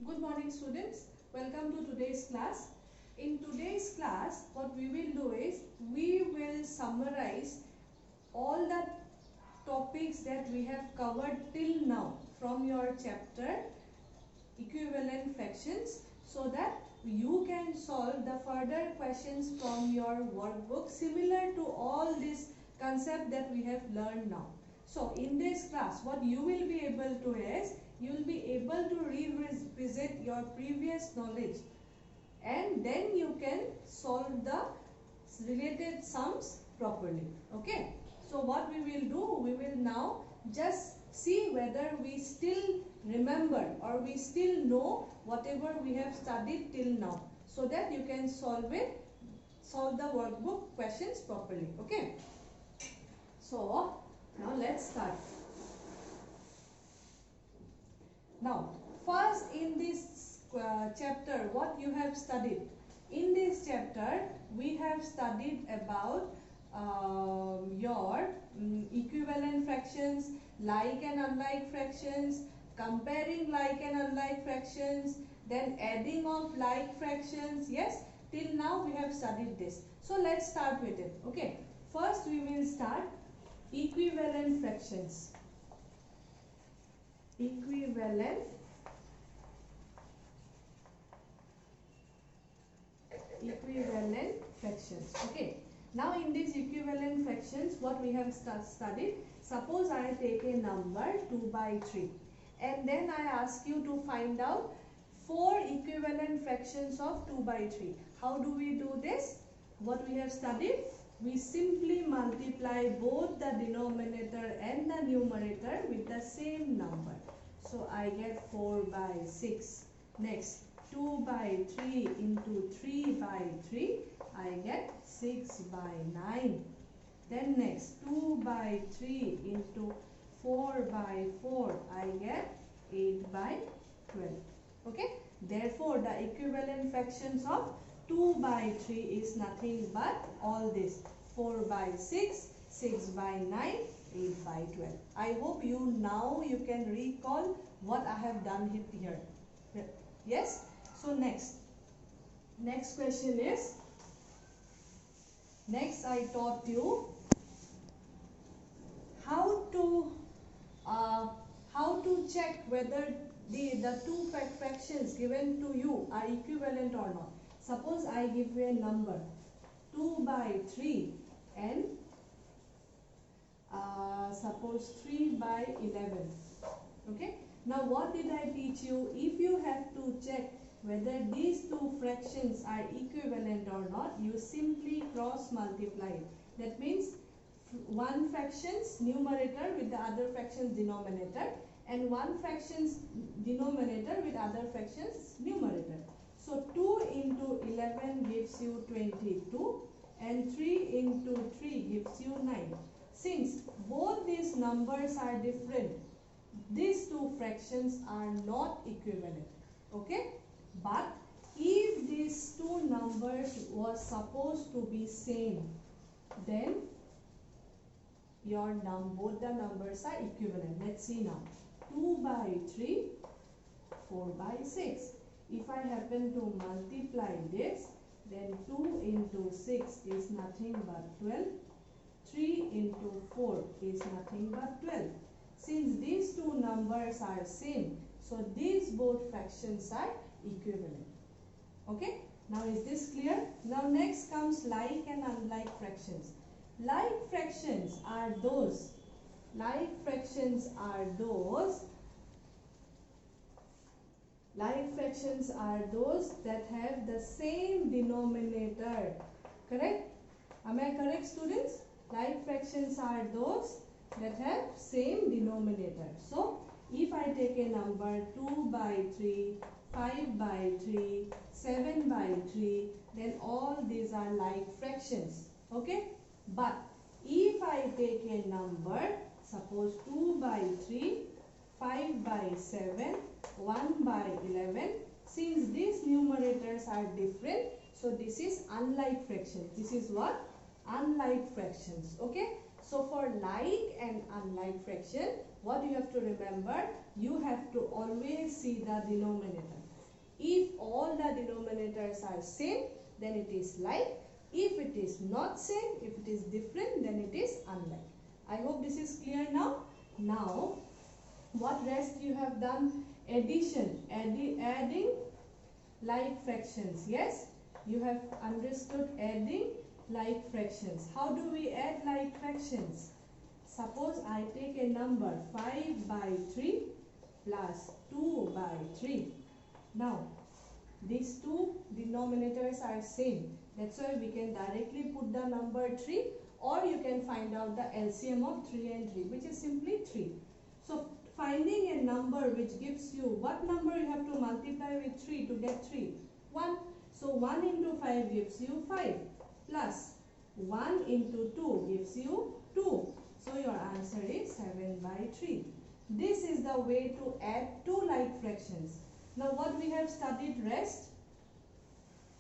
Good morning students. Welcome to today's class. In today's class, what we will do is we will summarize all the topics that we have covered till now from your chapter equivalent fractions so that you can solve the further questions from your workbook similar to all this concept that we have learned now. So in this class what you will be able to is you will be able to revisit your previous knowledge and then you can solve the related sums properly. Okay, so what we will do, we will now just see whether we still remember or we still know whatever we have studied till now so that you can solve the workbook questions properly. Okay, so now let's start. Now first in this chapter what you have studied, in this chapter we have studied about your equivalent fractions, like and unlike fractions, comparing like and unlike fractions, then adding of like fractions. Yes, till now we have studied this. So let's start with it. Okay, first we will start equivalent fractions. Equivalent fractions. Okay, now in these equivalent fractions what we have studied, suppose I take a number 2 by 3 and then I ask you to find out 4 equivalent fractions of 2 by 3. How do we do this? What we have studied, we simply multiply both the denominator and the numerator with the same number. So I get 4 by 6. Next, 2 by 3 into 3 by 3, I get 6 by 9. Then next, 2 by 3 into 4 by 4, I get 8 by 12. Okay, therefore the equivalent fractions of 2 by 3 is nothing but all this: 4 by 6, 6 by 9, 8 by 12. I hope you can recall what I have done here. Yes? So next question is, next I taught you how to check whether the two fractions given to you are equivalent or not. Suppose I give you a number 2 by 3 and suppose 3 by 11. Okay, now what did I teach you? If you have to check whether these two fractions are equivalent or not, you simply cross multiply it. That means one fraction's numerator with the other fraction's denominator and one fraction's denominator with other fraction's numerator. So 2 into 11 gives you 22 and 3 into 3 gives you 9. Since both these numbers are different, these two fractions are not equivalent. Okay, but if these two numbers were supposed to be same, then both the numbers are equivalent. Let's see now. 2 by 3, 4 by 6. If I happen to multiply this, then 2 into 6 is nothing but 12. 3 into 4 is nothing but 12. Since these two numbers are same, so these both fractions are equivalent. Okay, now is this clear? Now next comes like and unlike fractions. Like fractions are those that have the same denominator. Correct? Am I correct, students? Like fractions are those that have same denominator. So if I take a number 2 by 3, 5 by 3, 7 by 3, then all these are like fractions. Okay, but if I take a number, suppose 2 by 3, 5 by 7, 1 by 11, since these numerators are different, so this is unlike fractions. This is what? Unlike fractions. Okay, so for like and unlike fraction, what you have to remember, you have to always see the denominator. If all the denominators are same, then it is like. If it is not same, if it is different, then it is unlike. I hope this is clear now. Now, what rest you have done? Addition, adding like fractions. Yes, you have understood adding like fractions. How do we add like fractions? Suppose I take a number 5 by 3 plus 2 by 3. Now, these two denominators are same. That's why we can directly put the number 3, or you can find out the LCM of 3 and 3, which is simply 3. So, finding a number which gives you, what number you have to multiply with 3 to get 3? 1. So, 1 into 5 gives you 5 plus 1 into 2 gives you 2. So, your answer is 7 by 3. This is the way to add two like fractions. Now, what we have studied rest?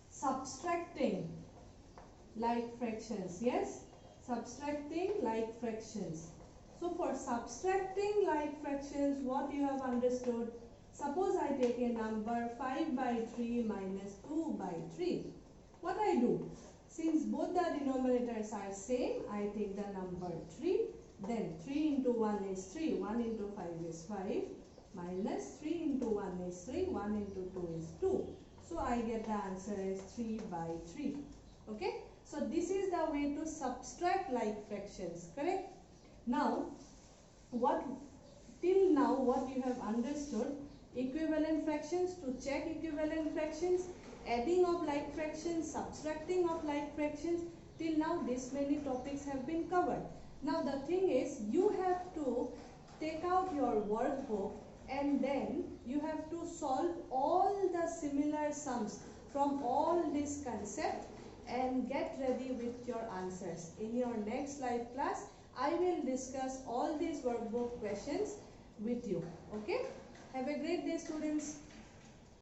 Subtracting like fractions. Yes, subtracting like fractions. So, for subtracting like fractions, what you have understood? Suppose I take a number 5 by 3 minus 2 by 3. What I do? Since both the denominators are same, I take the number 3. Then 3 into 1 is 3. 1 into 5 is 5. Minus 3 into 1 is 3. 1 into 2 is 2. So, I get the answer as 3 by 3. Okay. So, this is the way to subtract like fractions. Correct? Now, till now what you have understood? Equivalent fractions, to check equivalent fractions, adding of like fractions, subtracting of like fractions. Till now this many topics have been covered. Now the thing is, you have to take out your workbook and then you have to solve all the similar sums from all this concept and get ready with your answers. In your next live class, I will discuss all these workbook questions with you. Okay? Have a great day, students.